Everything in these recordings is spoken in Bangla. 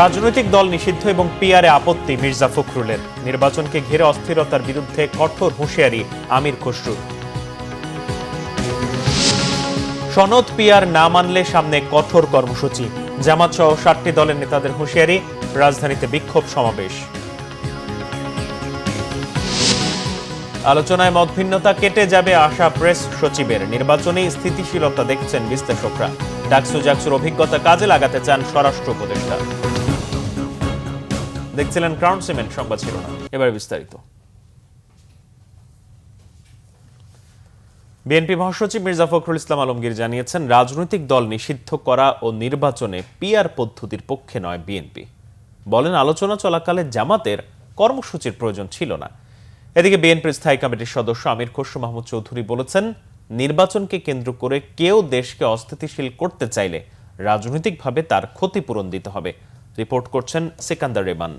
রাজনৈতিক দল নিষিদ্ধ এবং পিআরে আপত্তি মির্জা ফখরুলের। নির্বাচনকে ঘিরে অস্থিরতার বিরুদ্ধে কঠোর হুঁশিয়ারি আমির খসরুর। সনদ পিআর না মানলে সামনে কঠোর কর্মসূচি। জামাত সহ 7টি দলের নেতাদের হুঁশিয়ারি, রাজধানীতে বিক্ষোভ সমাবেশ। আলোচনায় মতভিন্নতা কেটে যাবে আশা প্রেস সচিবের। নির্বাচনে স্থিতিশীলতা দেখছেন বিশ্লেষকরা। ডাকসু জাকসুর অভিজ্ঞতা কাজে লাগাতে চান স্বরাষ্ট্র উপদেষ্টা। দেখছিলেন ক্রাউন সিমেন্ট সংবাদ শিরোনাম, এবার বিস্তারিত। বিএনপি মহাসচিব মির্জা ফখরুল ইসলাম আলমগীর জানিয়েছেন, রাজনৈতিক দল নিষিদ্ধ করা ও নির্বাচনে পিআর পদ্ধতির পক্ষে নয় বিএনপি। বলেন, আলোচনা চলাকালে জামাতের কর্মসূচির প্রয়োজন ছিল না। এদিকে বিএনপির স্থায়ী কমিটির সদস্য আমির খসরু মাহমুদ চৌধুরী বলেছেন, নির্বাচনকে কেন্দ্র করে কেউ দেশকে অস্থিতিশীল করতে চাইলে রাজনৈতিকভাবে তার ক্ষতিপূরণ দিতে হবে। রিপোর্ট করছেন সিকান্দার রেমান।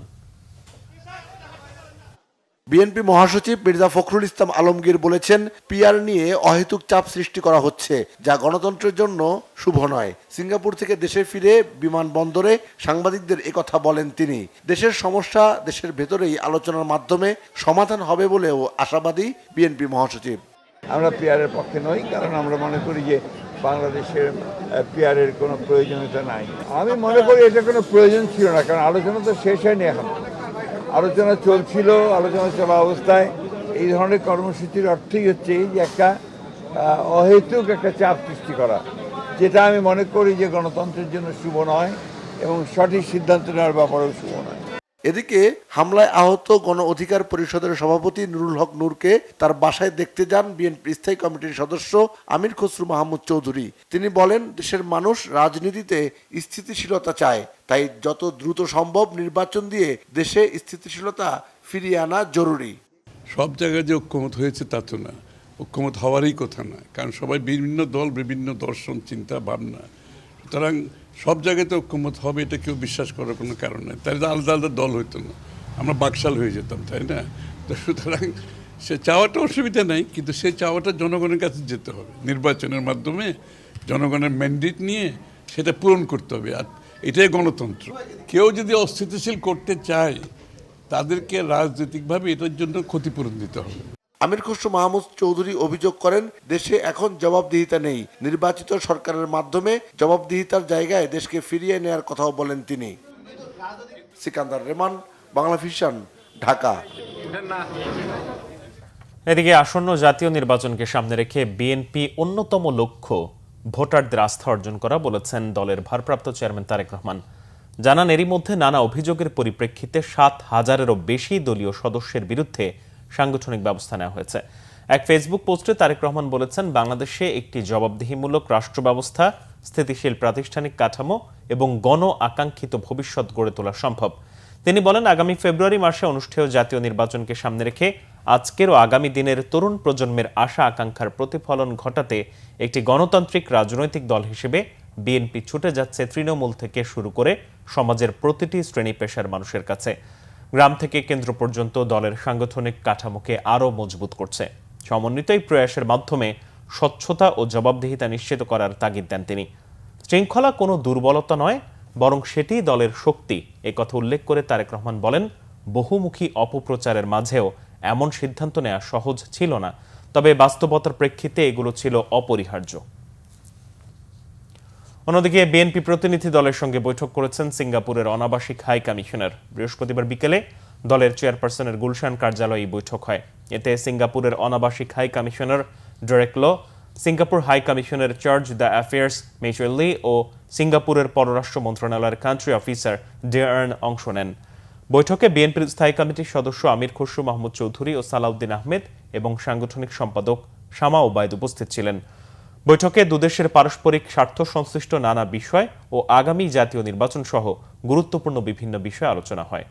বিএনপি মহাসচিব মির্জা ফখরুল ইসলাম আলমগীর বলেছেন, পিআর নিয়ে অহেতুক চাপ সৃষ্টি করা হচ্ছে, যা গণতন্ত্রের জন্য শুভ নয়। সিঙ্গাপুর থেকে দেশে ফিরে বিমানবন্দরে সাংবাদিকদের একথা বলেন তিনি। দেশের সমস্যা দেশের ভেতরেই আলোচনার মাধ্যমে সমাধান হবে বলেও আশাবাদী বিএনপি মহাসচিব। আমরা পিআরের পক্ষে নই, কারণ আমরা মনে করি যে বাংলাদেশের পিআরের কোনো প্রয়োজনীয়তা নাই। আমি মনে করি এটা কোনো প্রয়োজন ছিল না, কারণ আলোচনা তো শেষ হয়নি এখন। আলোচনা চলছিল, আলোচনা চলা অবস্থায় এই ধরনের কর্মসূচির অর্থই হচ্ছে যে একটা অহেতুক একটা চাপ সৃষ্টি করা, যেটা আমি মনে করি যে গণতন্ত্রের জন্য শুভ নয় এবং সঠিক সিদ্ধান্ত নেওয়ার ব্যাপারেও শুভ নয়। এদিকে হামলায় আহত গণ অধিকার পরিষদের সভাপতি নুরুল হক নূরকে তার বাসায় দেখতে যান বিএনপি স্থায়ী কমিটির সদস্য আমির খসরু মাহমুদ চৌধুরী। তিনি বলেন, দেশের মানুষ রাজনীতিতে স্থিতিশীলতা চায়, তাই যত দ্রুত সম্ভব নির্বাচন দিয়ে দেশে স্থিতিশীলতা ফিরিয়ে আনা জরুরি। সব জায়গায় যে ঐক্যমত হয়েছে তা তো না, ঐক্যমত হওয়ারই কথা না, কারণ সবাই বিভিন্ন দল, বিভিন্ন দর্শন, চিন্তা ভাবনা। সুতরাং সব জায়গাতে ঐক্যমত হবে এটা কেউ বিশ্বাস করার কোনো কারণ নেই। তাই আলাদা আলাদা দল হইতো না, আমরা বাকশাল হয়ে যেতাম, তাই না? তো সুতরাং সে চাওয়াটা অসুবিধা নেই, কিন্তু সেই চাওয়াটা জনগণের কাছে যেতে হবে। নির্বাচনের মাধ্যমে জনগণের ম্যান্ডেট নিয়ে সেটা পূরণ করতে হবে, আর এটাই গণতন্ত্র। কেউ যদি অস্থিতিশীল করতে চায় তাদেরকে রাজনৈতিকভাবে এটার জন্য ক্ষতিপূরণ দিতে হবে। আমির খসরু মাহমুদ চৌধুরী অভিযোগ করেন, দেশে এখন জবাবদিহিতা নেই। নির্বাচিত সরকারের মাধ্যমে জবাবদিহিতার জায়গায় দেশকে ফিরিয়ে নেওয়ার কথাও বলেন তিনি। সিকান্দার রেমান, বাংলা ভিশন, ঢাকা। এদিকে আসন্ন জাতীয় নির্বাচনকে সামনে রেখে বিএনপি অন্যতম লক্ষ্য ভোটারদের আস্থা অর্জন করা বলেছেন দলের ভারপ্রাপ্ত চেয়ারম্যান তারেক রহমান। জানান, এরই মধ্যে নানা অভিযোগের পরিপ্রেক্ষিতে 7,000-এরও বেশি দলীয় সদস্যের বিরুদ্ধে সাংগঠনিক ব্যবস্থা নেওয়া হয়েছে। এক ফেসবুক পোস্টে তারেক রহমান বলেছেন, বাংলাদেশে একটি জবাবদিহিমূলক রাষ্ট্র ব্যবস্থা, স্থিতিশীল প্রাতিষ্ঠানিক কাঠামো এবং গণ আকাঙ্ক্ষিত ভবিষ্যৎ গড়ে তোলা সম্ভব। তিনি বলেন, আগামী ফেব্রুয়ারি মাসে অনুষ্ঠেয় জাতীয় নির্বাচনকে সামনে রেখে আজকের ও আগামী দিনের তরুণ প্রজন্মের আশা আকাঙ্ক্ষার প্রতিফলন ঘটাতে একটি গণতান্ত্রিক রাজনৈতিক দল হিসেবে বিএনপি ছুটে যাচ্ছে তৃণমূল থেকে শুরু করে সমাজের প্রতিটি শ্রেণী পেশার মানুষের কাছে। গ্রাম থেকে কেন্দ্র পর্যন্ত দলের সাংগঠনিক কাঠামোকে আরও মজবুত করছে। সমন্বিত এই প্রয়াসের মাধ্যমে স্বচ্ছতা ও জবাবদিহিতা নিশ্চিত করার তাগিদ দেন তিনি। শৃঙ্খলা কোনো দুর্বলতা নয়, বরং সেটি দলের শক্তি, একথা উল্লেখ করে তারেক রহমান বলেন, বহুমুখী অপপ্রচারের মাঝেও এমন সিদ্ধান্ত নেওয়া সহজ ছিল না, তবে বাস্তবতার প্রেক্ষিতে এগুলো ছিল অপরিহার্য। অন্যদিকে বিএনপি প্রতিনিধি দলের সঙ্গে বৈঠক করেছেন সিঙ্গাপুরের অনাবাসিক হাই কমিশনার। বৃহস্পতিবার বিকেলে দলের চেয়ারপারসনের গুলশান কার্যালয়ে বৈঠক হয়। এতে সিঙ্গাপুরের অনাবাসিক হাই কমিশনার ডেরেক লো, সিঙ্গাপুর হাই কমিশনের চার্জ দ্য অ্যাফেয়ার্স মিচুয়েল লি ও সিঙ্গাপুরের পররাষ্ট্র মন্ত্রণালয়ের কান্ট্রি অফিসার ডেয়ার্ন অংশ নেন। বৈঠকে বিএনপির স্থায়ী কমিটির সদস্য আমির খসরু মাহমুদ চৌধুরী ও সালাউদ্দিন আহমেদ এবং সাংগঠনিক সম্পাদক শামা ওবায়দ উপস্থিত ছিলেন। বৈঠকে দুদেশের পারস্পরিক স্বার্থ সংশ্লিষ্ট নানা বিষয় ও আগামী জাতীয় নির্বাচন সহ গুরুত্বপূর্ণ বিভিন্ন বিষয়ে আলোচনা হয়।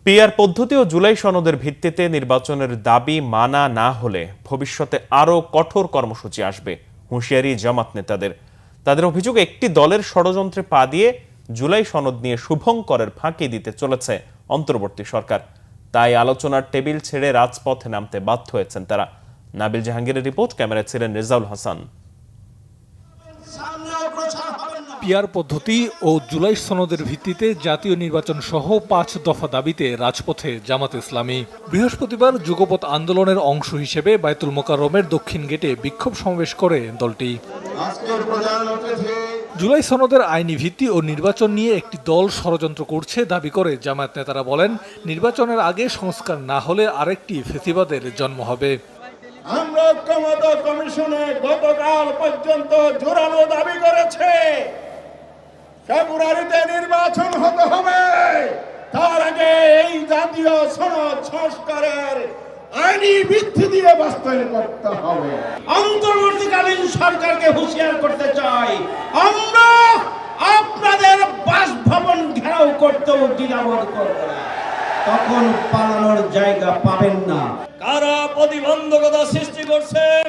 পিআর পদ্ধতি ও জুলাই সনদের ভিত্তিতে নির্বাচনের দাবি মানা না হলে ভবিষ্যতে আরও কঠোর কর্মসূচি আসবে, হুঁশিয়ারি জামাত নেতাদের। তাদের অভিযোগ, একটি দলের ষড়যন্ত্রে পা দিয়ে জুলাই সনদ নিয়ে শুভঙ্করের ফাঁকি দিতে চলেছে অন্তর্বর্তী সরকার। তাই আলোচনার টেবিল ছেড়ে রাজপথে নামতে বাধ্য হয়েছেন তারা। নাবিল জাহাঙ্গীরের রিপোর্ট, ক্যামেরায় ছিলেন রেজাউল হাসান। পিআর পদ্ধতি ও জুলাই সনদের ভিত্তিতে জাতীয় নির্বাচন সহ ৫ দফা দাবিতে রাজপথে জামাত ইসলামী। বৃহস্পতিবার যুগপৎ আন্দোলনের অংশ হিসেবে বায়তুল মোকাররমের দক্ষিণ গেটে বিক্ষোভ সমাবেশ করে দলটি। জুলাই সনদের আইনি ভিত্তি ও নির্বাচন নিয়ে একটি দল ষড়যন্ত্র করছে দাবি করে জামায়াত নেতারা বলেন, নির্বাচনের আগে সংস্কার না হলে আরেকটি ফ্যাসিবাদের জন্ম হবে। আমরা ঐক্যমত্য কমিশনে গতকাল পর্যন্ত জোরালো দাবি করেছে ফেব্রুয়ারিতে নির্বাচন হতে হবে, তার আগে এই জাতীয় সনদ সংস্কারের আইনি ভিত্তি দিয়ে বাস্তবায়ন করতে হবে। অন্তর্বর্তীকালীন সরকারকে হুঁশিয়ার করতে চাই, আমরা আপনাদের বাসভবন ঘেরাও করতেও দ্বিধাবোধ করব না, তখন পালানোর জায়গা পাবেন না। কারা প্রতিবন্ধকতা সৃষ্টি করছেন,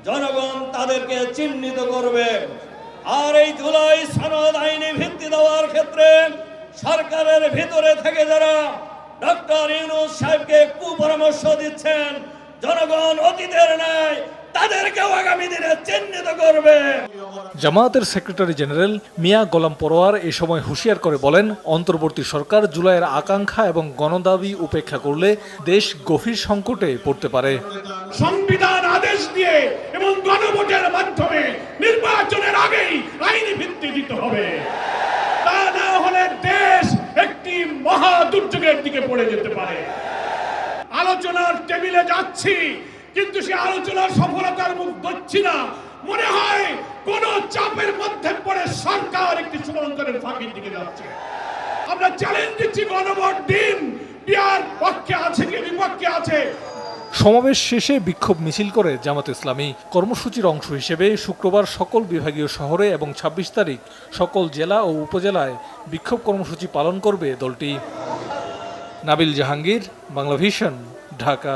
জনগণ তাদেরকে চিহ্নিত করবে। আর এই জুলাই সনদ আইনি ভিত্তি দেওয়ার ক্ষেত্রে সরকারের ভিতরে থেকে যারা ডক্টর ইউনূস সাহেবকে কুপরামর্শ দিচ্ছেন, জনগণ অতীতের ন্যায় তাদেরকেও আগামী দিনে চিহ্নিত করবে। জামায়াতের সেক্রেটারি জেনারেল মিয়া গোলাম পরোয়ার এ সময় হুঁশিয়ার করে বলেন, অন্তর্বর্তী সরকার জুলাইয়ের আকাঙ্ক্ষা এবং গণদাবি উপেক্ষা করলে দেশ গভীর সংকটে পড়তে পারে। সংবিধান আদেশ দিয়ে এবং গণভোটের মাধ্যমে নির্বাচনের আগেই আইনি ভিত্তি দিতে হবে, তা না হলে দেশ একটি মহা দুর্যোগের দিকে পড়ে যেতে পারে। আলোচনার টেবিলে যাচ্ছি, কিন্তু সে আলোচনার সফলতার মুখ দেখছি না। মনে হয় কোন চাপের মধ্যে পড়ে সরকার একটি শুভঙ্করের ফাঁকির দিকে যাচ্ছে। আমরা চ্যালেঞ্জ দিচ্ছি, গণভোট দিন, পিআর পক্ষে আছে কি বিপক্ষে আছে। সমাবেশ শেষে বিক্ষোভ মিছিল করে জামাত ইসলামী। কর্মসূচির অংশ হিসেবে শুক্রবার সকল বিভাগীয় শহরে এবং ২৬ তারিখ সকল জেলা ও উপজেলায় বিক্ষোভ কর্মসূচি পালন করবে দলটি। নাবিল জাহাঙ্গীর, বাংলা ভিশন, ঢাকা।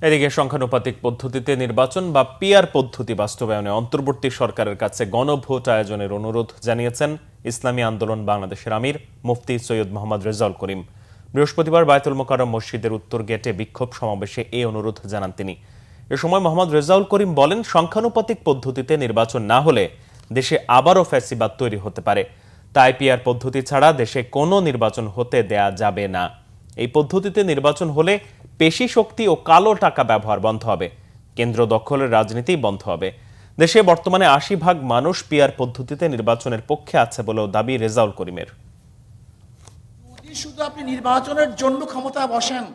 এদিকে সংখ্যানুপাতিক পদ্ধতিতে নির্বাচন বা পিআর পদ্ধতি বাস্তবায়নে অন্তর্বর্তী সরকারের কাছে গণভোট আয়োজনের অনুরোধ জানিয়েছেন ইসলামী আন্দোলন বাংলাদেশের আমির মুফতি সৈয়দ মোহাম্মদ রেজাউল করিম। বৃহস্পতিবার বায়তুল মোকাররম মসজিদের উত্তর গেটে বিক্ষোভ সমাবেশে এই অনুরোধ জানান তিনি। এ সময় মোহাম্মদ রেজাউল করিম বলেন, সংখ্যানুপাতিক পদ্ধতিতে নির্বাচন না হলে দেশে আবারও ফ্যাসিবাদ তৈরি হতে পারে। তাই পিআর পদ্ধতি ছাড়া দেশে কোনো নির্বাচন হতে দেয়া যাবে না। এই পদ্ধতিতে নির্বাচন হলে পেশি শক্তি ও কালো টাকা ব্যবহার বন্ধ হবে, কেন্দ্র দখলের রাজনীতি বন্ধ হবে। দেশে বর্তমানে ৮০% মানুষ পিআর পদ্ধতিতে নির্বাচনের পক্ষে আছে বলেও দাবি রেজাউল করিমের। যদি শুধু আপনি নির্বাচনের জন্য ক্ষমতায় বসেন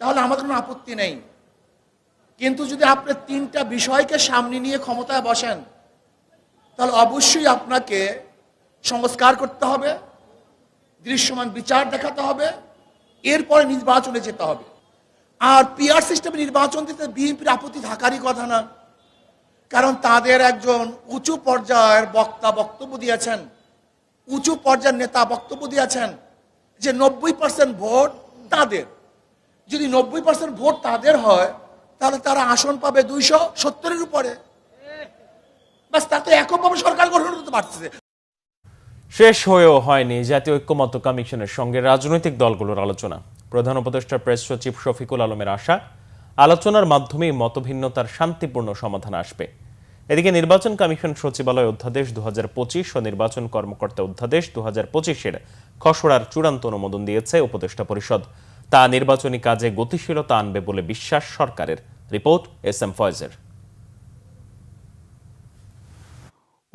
তাহলে আমার কোনো আপত্তি নেই, কিন্তু যদি আপনি ৩টা বিষয়কে সামনে নিয়ে ক্ষমতায় বসেন তাহলে অবশ্যই আপনাকে সংস্কার করতে হবে, দৃশ্যমান বিচার দেখাতে হবে, এরপরে নির্বাচনে যেতে হবে। আর পিআর সিস্টেমে নির্বাচন দিতে বিএনপির আপত্তি থাকারই কথা না, কারণ তাদের একজন উঁচু পর্যায়ের বক্তা বক্তব্য দিয়েছেন, উঁচু পর্যায়ের নেতা বক্তব্য দিয়েছেন যে ৯০% ভোট তাদের। যদি ৯০% ভোট তাদের হয় তাহলে তারা আসন পাবে ২৭০-এর উপরে। বাস, তাতে এককভাবে সরকার গঠন করতে পারতেছে। শেষ হয়েও হয়নি জাতীয় ঐক্যমত্য কমিশনের সঙ্গে রাজনৈতিক দলগুলোর আলোচনা। প্রধান উপদেষ্টা প্রেস সচিব শফিকুল আলমের আশা, আলোচনার মাধ্যমে মতভিন্নতার শান্তিপূর্ণ সমাধান আসবে। এদিকে নির্বাচন কমিশন সচিবালয় অধ্যাদেশ ২০২৫ ও নির্বাচন কর্মকর্তা অধ্যাদেশ ২০২৫-এর খসড়ার চূড়ান্ত অনুমোদন দিয়েছে উপদেষ্টা পরিষদ। তা নির্বাচনী কাজে গতিশীলতা আনবে বলে বিশ্বাস সরকারের। রিপোর্ট এস এম ফয়েজের।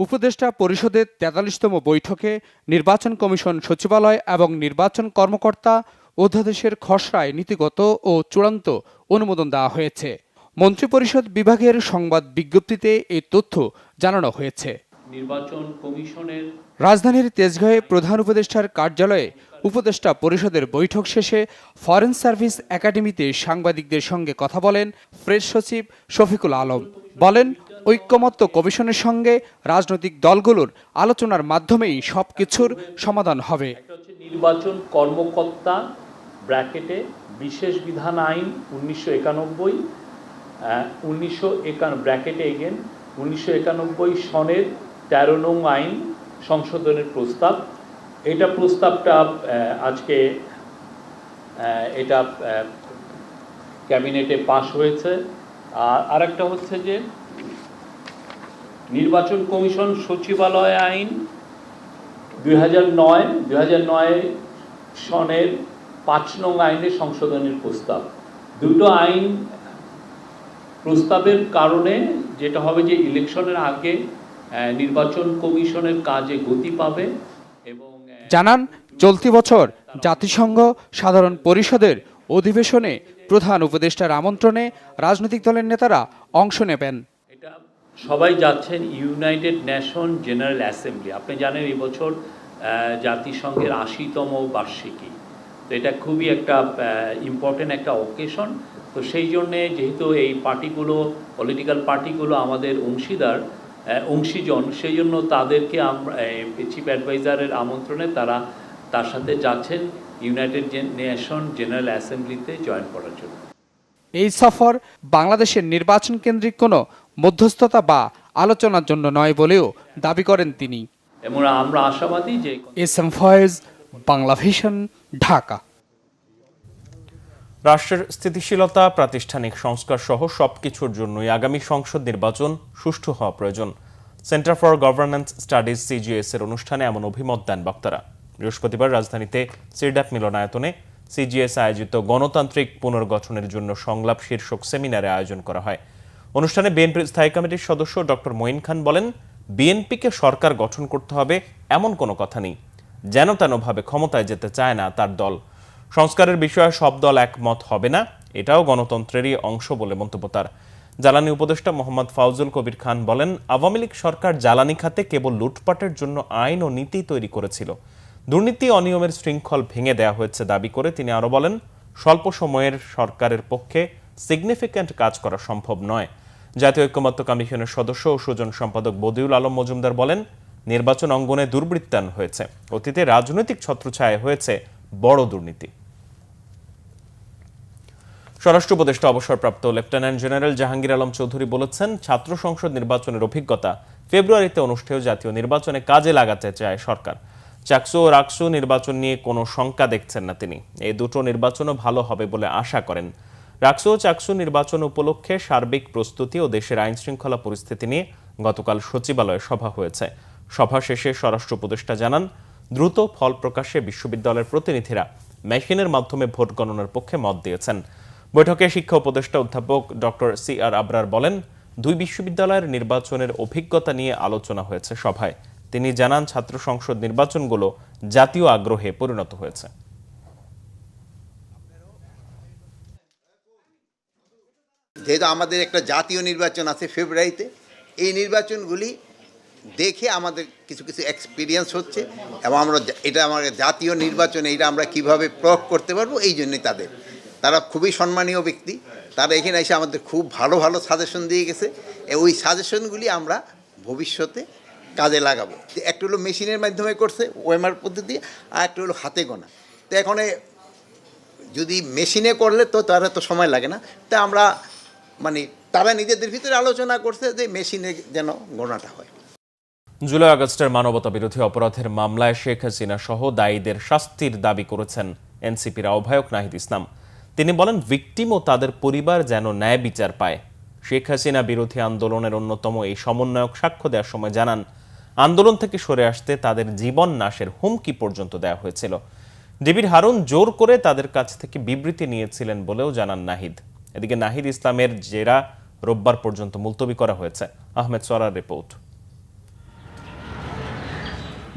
উপদেষ্টা পরিষদের ৪৩তম বৈঠকে নির্বাচন কমিশন সচিবালয় এবং নির্বাচন কর্মকর্তা অধ্যাদেশের খসড়ায় নীতিগত ও চূড়ান্ত অনুমোদন দেওয়া হয়েছে। মন্ত্রিপরিষদ বিভাগের সংবাদ বিজ্ঞপ্তিতে এই তথ্য জানানো হয়েছে। নির্বাচন কমিশনের রাজধানীর তেজগাঁয়ে প্রধান উপদেষ্টার কার্যালয়ে উপদেষ্টা পরিষদের বৈঠক শেষে ফরেন সার্ভিস একাডেমিতে সাংবাদিকদের সঙ্গে কথা বলেন প্রেস সচিব শফিকুল আলম। বলেন, ঐক্যমত্য কমিশনের সঙ্গে রাজনৈতিক দলগুলোর আলোচনার মাধ্যমেই সবকিছুর সমাধান হবে। নির্বাচন কর্মকর্তা ব্র্যাকেটে বিশেষ বিধান আইন 1991 ব্র্যাকেটে এগেন 1991 সনের 13 নং আইন সংশোধনের প্রস্তাব। প্রস্তাবটা আজকে এটা ক্যাবিনেটে পাশ হয়েছে। আর আরেকটা হচ্ছে যে নির্বাচন কমিশন সচিবালয় আইন 2009 সনের 5 নং আইনের সংশোধনের প্রস্তাব। দুটো আইন প্রস্তাবের কারণে যেটা হবে যে ইলেকশনের আগে নির্বাচন কমিশনের কাজে গতি পাবে এবং জানান চলতি বছর জাতিসংঘ সাধারণ পরিষদের অধিবেশনে প্রধান উপদেষ্টার আমন্ত্রণে রাজনৈতিক দলের নেতারা অংশ নেবেন। এটা সবাই যাচ্ছেন ইউনাইটেড নেশন জেনারেল অ্যাসেম্বলি। আপনি জানেন এই বছর জাতিসংঘের 80তম বার্ষিকী, তো এটা খুবই একটা ইম্পর্টেন্ট একটা অকেশন। তো সেই জন্যে যেহেতু এই পার্টিগুলো, পলিটিক্যাল পার্টিগুলো আমাদের অংশীজন, সেই জন্য তাদেরকে আমরা চিফ অ্যাডভাইজারের আমন্ত্রণে তার সাথে যাচ্ছেন ইউনাইটেড নেশন জেনারেল অ্যাসেম্বলিতে জয়েন করার জন্য। এই সফর বাংলাদেশের নির্বাচন কেন্দ্রিক কোনো মধ্যস্থতা বা আলোচনার জন্য নয় বলেও দাবি করেন তিনি। এবং আমরা আশাবাদী যে এসএম ফয়েজ, বাংলাভিশন, ঢাকা। রাষ্ট্রের স্থিতিশীলতা, প্রাতিষ্ঠানিক সংস্কার সহ সবকিছুর জন্যই আগামী সংসদ নির্বাচন সুষ্ঠু হওয়া প্রয়োজন। Centre for governance studies CGS এর অনুষ্ঠানে এমন অভিমত দেন বক্তারা। বৃহস্পতিবার রাজধানীতে সিরডাপ মিলনায়তনে সিজিএস আয়োজিত গণতান্ত্রিক পুনর্গঠনের জন্য সংলাপ শীর্ষক সেমিনারে আয়োজন করা হয়। অনুষ্ঠানে বিএনপির স্থায়ী কমিটির সদস্য ডক্টর মঈন খান বলেন, বিএনপিকে সরকার গঠন করতে হবে এমন কোনো কথা নেই। যেন তেনভাবে ক্ষমতায় যেতে চায় না তার দল। সংস্কারের বিষয়ে সব দল একমত হবে না, এটাও গণতন্ত্রেরই অংশ বলে মন্তব্য তার। জ্বালানি উপদেষ্টা মোহাম্মদ ফাউজুল কবির খান বলেন, আওয়ামী লীগ সরকার জ্বালানি খাতে কেবল লুটপাটের জন্য আইন ও নীতি তৈরি করেছিল। দুর্নীতি অনিয়মের শৃঙ্খল ভেঙে দেওয়া হয়েছে দাবি করে তিনি আরো বলেন, স্বল্প সময়ের সরকারের পক্ষে সিগনিফিক্যান্ট কাজ করা সম্ভব নয়। জাতীয় ঐক্যমত্য কমিশনের সদস্য ও সুজন সম্পাদক বদিউল আলম মজুমদার বলেন, নির্বাচন অঙ্গনে দুর্বৃত্তায়ন হয়েছে, অতীতে রাজনৈতিক ছত্রছায়া হয়েছে বড় দুর্নীতি। স্বরাষ্ট্র উপদেষ্টা অবসরপ্রাপ্ত লেফটেন্যান্ট জেনারেল জাহাঙ্গীর আলম চৌধুরী বলেছেন, ছাত্র সংসদ নির্বাচনের অভিজ্ঞতা ফেব্রুয়ারিতে অনুষ্ঠেয় জাতীয় নির্বাচনে কাজে লাগাতে চায় সরকার। চাকসু ও রাকসু নির্বাচন নিয়ে কোনো শঙ্কা দেখছেন না তিনি। এই দুটো নির্বাচনও ভালো হবে বলে আশা করেন। রাকসু ও চাকসু নির্বাচন উপলক্ষে সার্বিক প্রস্তুতি ও দেশের আইন শৃঙ্খলা পরিস্থিতি নিয়ে গতকাল সচিবালয়ে সভা হয়েছে। সভা শেষে স্বরাষ্ট্র উপদেষ্টা জানান, দ্রুত ফল প্রকাশে বিশ্ববিদ্যালয়ের প্রতিনিধিরা মেশিনের মাধ্যমে ভোট গণনার পক্ষে মত দিয়েছেন। বৈঠকে শিক্ষা উপদেষ্টা অধ্যাপক ডক্টর CR আবরার বলেন, দুই বিশ্ববিদ্যালয়ের নির্বাচনের অভিজ্ঞতা নিয়ে আলোচনা হয়েছে সভায়। তিনি জানান, ছাত্র সংসদ নির্বাচনগুলো জাতীয় আগ্রহে পরিণত হয়েছে। যেহেতু আমাদের একটা জাতীয় নির্বাচন আছে ফেব্রুয়ারিতে, এই নির্বাচনগুলি দেখে আমাদের কিছু কিছু এক্সপিরিয়েন্স হচ্ছে এবং আমরা এটা আমাদের জাতীয় নির্বাচনে এটা আমরা কিভাবে প্রয়োগ করতে পারবো, এই জন্যই তারা খুবই সম্মানীয় ব্যক্তি। তারা এখানে এসে আমাদের খুব ভালো ভালো সাজেশন দিয়ে গেছে। ওই সাজেশনগুলি আমরা ভবিষ্যতে কাজে লাগাবো। একটা হলো মেশিনের মাধ্যমে করছে ওএমআর পদ্ধতি, আর একটা হলো হাতে গোনা। তো এখন যদি মেশিনে করলে তো তার এত সময় লাগে না। তা আমরা তারা নিজেদের ভিতরে আলোচনা করছে যে মেশিনে যেন গোনাটা হয়। জুলাই আগস্টের মানবতা বিরোধী অপরাধের মামলায় শেখ হাসিনা সহ দায়ীদের শাস্তির দাবি করেছেন এনসিপির আহ্বায়ক নাহিদ ইসলাম। তিনি বলেন, ভিকটিম ও তাদের পরিবার যেন ন্যায় বিচার পায়। শেখ হাসিনা বিরোধী আন্দোলনের অন্যতম এই সমন্বয়ক সাক্ষ্য দেওয়ার সময় জানান, আন্দোলন থেকে সরে আসতে তাদের জীবন নাশের হুমকি পর্যন্ত দেওয়া হয়েছিল। ডিবির হারুন জোর করে তাদের কাছ থেকে বিবৃতি নিয়েছিলেন বলেও জানান নাহিদ। এদিকে নাহিদ ইসলামের জেরা রোববার পর্যন্ত মুলতবি করা হয়েছে। আহমেদ সরার রিপোর্ট।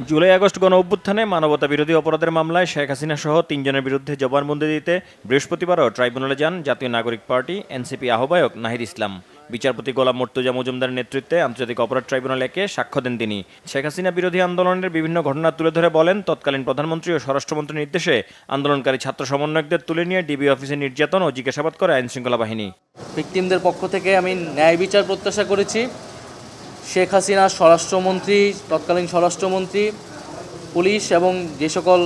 জুলাই আগস্ট গণ অভ্যুত্থানে মানবতা বিরোধী অপরাধের মামলায় শেখ হাসিনা সহ 3 জনের বিরুদ্ধে জবানবন্দি দিতে বৃহস্পতিবারও ট্রাইব্যুনালে যান জাতীয় নাগরিক পার্টি এনসিপি আহ্বায়ক নাহিদ ইসলাম। বিচারপতি গোলাম মুর্তজা মজুমদারের নেতৃত্বে আন্তর্জাতিক অপরাধ ট্রাইব্যুনাল একে সাক্ষ্য দেন তিনি। শেখ হাসিনা বিরোধী আন্দোলনের বিভিন্ন ঘটনা তুলে ধরে বলেন, তৎকালীন প্রধানমন্ত্রী ও স্বরাষ্ট্রমন্ত্রীর নির্দেশে আন্দোলনকারী ছাত্র সমন্বয়কদের তুলে নিয়ে ডিবি অফিসে নির্যাতন ও জিজ্ঞাসাবাদ করে আইনশৃঙ্খলা বাহিনী। ভিকটিমদের পক্ষ থেকে আমি ন্যায় বিচার প্রত্যাশা করেছি। শেখ হাসিনা স্বরাষ্ট্রমন্ত্রী, তৎকালীন স্বরাষ্ট্রমন্ত্রী, পুলিশ এবং যে সকল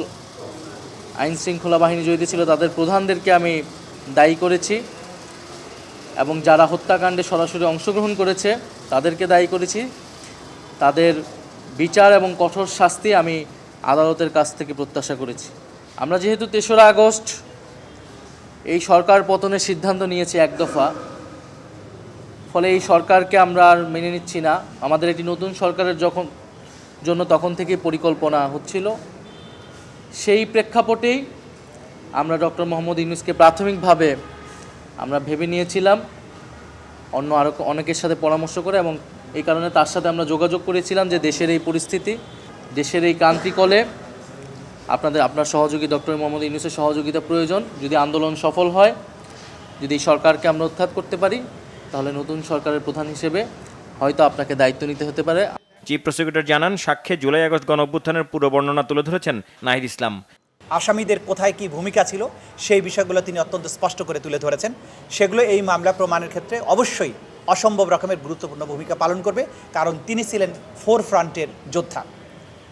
আইনশৃঙ্খলা বাহিনী জড়িত ছিল তাদের প্রধানদেরকে আমি দায়ী করেছি এবং যারা হত্যাকাণ্ডে সরাসরি অংশগ্রহণ করেছে তাদেরকে দায়ী করেছি। তাদের বিচার এবং কঠোর শাস্তি আমি আদালতের কাছ থেকে প্রত্যাশা করেছি। আমরা যেহেতু 3রা আগস্ট এই সরকার পতনের সিদ্ধান্ত নিয়েছে এক দফা, ফলে এই সরকারকে আমরা আর মেনে নিচ্ছি না। আমাদের একটি নতুন সরকারের জন্য তখন থেকে পরিকল্পনা হচ্ছিল। সেই প্রেক্ষাপটেই আমরা ডক্টর মোহাম্মদ ইউনূসকে প্রাথমিকভাবে আমরা ভেবে নিয়েছিলাম অন্য আরও অনেকের সাথে পরামর্শ করে, এবং এই কারণে তার সাথে আমরা যোগাযোগ করেছিলাম যে দেশের এই পরিস্থিতি, দেশের এই ক্রান্তিকলে আপনার সহযোগী ডক্টর মোহাম্মদ ইউনূসের সহযোগিতা প্রয়োজন। যদি আন্দোলন সফল হয়, যদি এই সরকারকে আমরা উৎখাত করতে পারি, তাহলে নতুন সরকারের প্রধান হিসেবে হয়তো আপনাকে দায়িত্ব নিতে হতে পারে। চিফ প্রসিকিউটর জানান, সাক্ষ্যে জুলাই আগস্ট গণঅভ্যুত্থানের পুরো বর্ণনা তুলে ধরেছেন নাহিদ ইসলাম। আসামিদের কোথায় কি ভূমিকা ছিল সেই বিষয়গুলো তিনি অত্যন্ত স্পষ্ট করে তুলে ধরেছেন। সেগুলো এই মামলা প্রমাণের ক্ষেত্রে অবশ্যই অসম্ভব রকমের গুরুত্বপূর্ণ ভূমিকা পালন করবে, কারণ তিনি ছিলেন ফোরফ্রন্টের যোদ্ধা।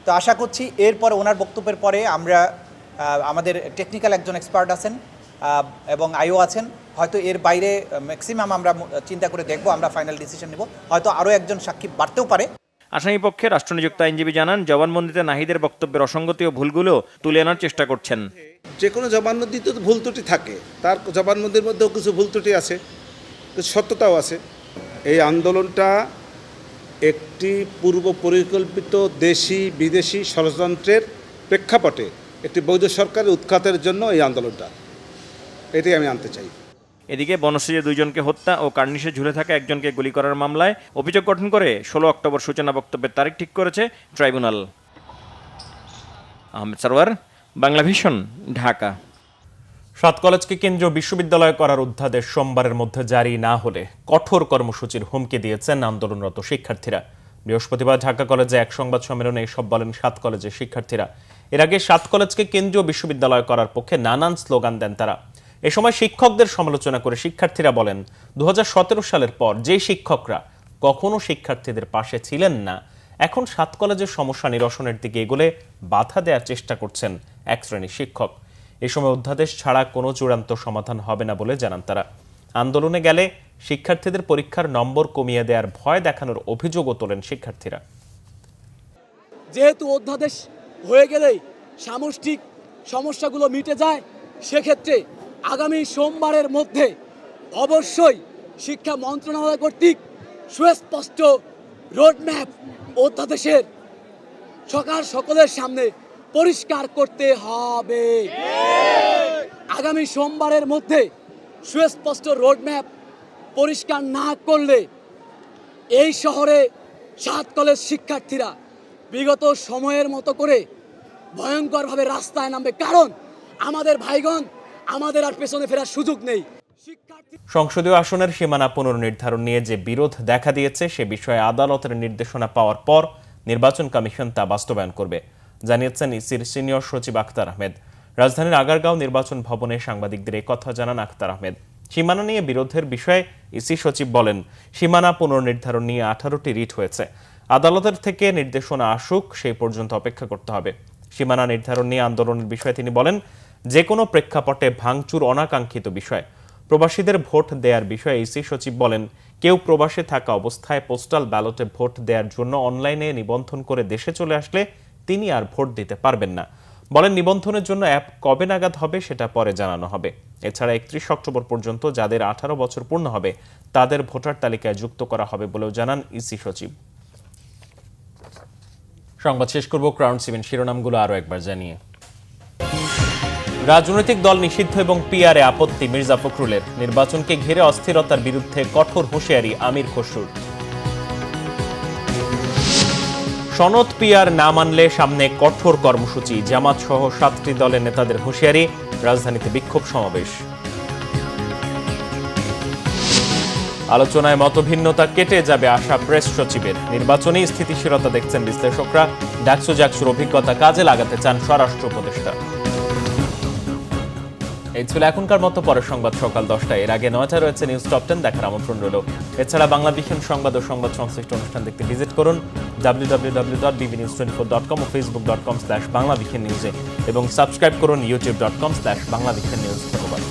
তো আশা করছি এরপর ওনার বক্তব্যের পরে আমরা আমাদের টেকনিক্যাল একজন এক্সপার্ট আছেন এবং আইও আছেন, হয়তো এর বাইরে ম্যাক্সিমাম আমরা চিন্তা করে দেখব, আমরা ফাইনাল ডিসিশন নেব, হয়তো আরও একজন সাক্ষী বাড়তেও পারে। আসামি পক্ষে রাষ্ট্রনিযুক্ত আইনজীবী জানান, জবানবন্দিতে নাহিদের বক্তব্যের অসঙ্গতি ও ভুলগুলো তুলে আনার চেষ্টা করছেন। যে কোনো জবানবন্দিতে তো ভুল ত্রুটি থাকে, তার জবানবন্দির মধ্যেও কিছু ভুল ত্রুটি আছে, কিছু সত্যতাও আছে। এই আন্দোলনটা একটি পূর্ব পরিকল্পিত দেশি বিদেশি ষড়যন্ত্রের প্রেক্ষাপটে একটি বৈধ সরকারের উৎখাতের জন্য এই আন্দোলনটা, এটাই আমি আনতে চাই। এদিকে বনশ্রীতে 2 জনকে হত্যা ও কার্নিশে ঝুলে থাকা একজনকে গুলি করার মামলায় অভিযোগ গঠন করে 16 অক্টোবর সূচনা বক্তব্যের তারিখ ঠিক করেছে ট্রাইব্যুনাল। আহমেদ সরওয়ার, বাংলা ভিশন, ঢাকা। 7 কলেজকে কেন্দ্রীয় বিশ্ববিদ্যালয় করার অধ্যাদেশ সোমবারের মধ্যে জারি না হলে কঠোর কর্মসূচির হুমকি দিয়েছেন আন্দোলনরত শিক্ষার্থীরা। বৃহস্পতিবার ঢাকা কলেজে এক সংবাদ সম্মেলনে এসব বলেন 7 কলেজের শিক্ষার্থীরা। এর আগে 7 কলেজকে কেন্দ্রীয় বিশ্ববিদ্যালয় করার পক্ষে নানান স্লোগান দেন তারা। এ সময় শিক্ষকদের সমালোচনা করে শিক্ষার্থীরা বলেন, 2017 সালের পর যে শিক্ষকরা কখনো শিক্ষার্থীদের পাশে ছিলেন না, এখন 7 কলেজের সমস্যা নিরসনের দিকে এগোলে বাধা দেওয়ার চেষ্টা করছেন এক শ্রেণীর শিক্ষক। এ সময় অধ্যাদেশ ছাড়া কোনো চূড়ান্ত সমাধান হবে না বলে জানান তারা। আন্দোলনে গেলে শিক্ষার্থীদের পরীক্ষার নম্বর কমিয়ে দেওয়ার ভয় দেখানোর অভিযোগও তোলেন শিক্ষার্থীরা। যেহেতু অধ্যাদেশ হয়ে গেলেই সামষ্টিক সমস্যাগুলো মিটে যায়, সেক্ষেত্রে আগামী সোমবারের মধ্যে অবশ্যই শিক্ষা মন্ত্রণালয় কর্তৃক সুস্পষ্ট রোডম্যাপ অধ্যাদেশের সকলের সামনে পরিষ্কার করতে হবে। আগামী সোমবারের মধ্যে সুস্পষ্ট রোডম্যাপ পরিষ্কার না করলে এই শহরে 7 কলেজ শিক্ষার্থীরা বিগত সময়ের মতো করে ভয়ঙ্করভাবে রাস্তায় নামবে, কারণ আমাদের ভাইগণ, আমাদের আর পেছনে ফেরার সুযোগ নেই। সংসদীয় আসনের সীমানা পুনর্নির্ধারণ নিয়ে যে বিরোধ দেখা দিয়েছে সে বিষয়ে আদালতের নির্দেশনা পাওয়ার পর নির্বাচন কমিশন তা বাস্তবায়ন করবে, জানিয়েছেন ইসির সিনিয়র সচিব আখতার আহমেদ। রাজধানীর আগারগাঁও নির্বাচন ভবনে সাংবাদিকদের কথা জানান আখতার আহমেদ। সীমানা নিয়ে বিরোধের বিষয়ে ইসি সচিব বলেন, সীমানা পুনর্নির্ধারণ নিয়ে 18টি রিট হয়েছে, আদালতের থেকে নির্দেশনা আসুক সেই পর্যন্ত অপেক্ষা করতে হবে। সীমানা নির্ধারণ নিয়ে আন্দোলনের বিষয়ে তিনি বলেন, যে কোনো প্রেক্ষাপটে ভাঙচুর অনাকাঙ্ক্ষিত বিষয়। প্রবাসীদের ভোট দেওয়ার বিষয়ে ইসি সচিব বলেন, কেউ প্রবাসে থাকা অবস্থায় পোস্টাল ব্যালটে ভোট দেওয়ার জন্য অনলাইনে নিবন্ধন করে দেশে চলে আসলে তিনি আর ভোট দিতে পারবেন না। বলেন, নিবন্ধনের জন্য অ্যাপ কবে নাগাদ হবে সেটা পরে জানানো হবে। এছাড়া 31 অক্টোবর পর্যন্ত যাদের 18 বছর পূর্ণ হবে তাদের ভোটার তালিকায় যুক্ত করা হবে বলেও জানান ইসি সচিব। সংবাদ শেষ করব ক্রাউন 7 শিরোনামগুলো আরো একবার জানিয়ে। রাজনৈতিক দল নিষিদ্ধ এবং পিআরে আপত্তি মির্জা ফখরুলের। নির্বাচনকে ঘিরে অস্থিরতার বিরুদ্ধে কঠোর হুঁশিয়ারি আমির খসরুর। সনদ পিআর না মানলে সামনে কঠোর কর্মসূচি, জামাত সহ 7টি দলের নেতাদের হুঁশিয়ারি। রাজধানীতে বিক্ষোভ সমাবেশ। আলোচনায় মতভিন্নতা কেটে যাবে আশা প্রেস সচিবের। নির্বাচনী স্থিতিশীলতা দেখছেন বিশ্লেষকরা। ডাকসু জাকসুর অভিজ্ঞতা কাজে লাগাতে চান স্বরাষ্ট্র উপদেষ্টা। এই ছিল এখনকার মতো, পরের সংবাদ সকাল 10টায়। এর আগে 9টায় রয়েছে নিউজ টপ 10 দেখার আমন্ত্রণ রইল। এছাড়া বাংলা ভিশন সংবাদ ও সংবাদ সংশ্লিষ্ট অনুষ্ঠান দেখতে ভিজিট করুন www.bbnews24.com ও facebook.com/banglavishnnews এবং সাবস্ক্রাইব করুন youtube.com/banglavishnnews। ধন্যবাদ।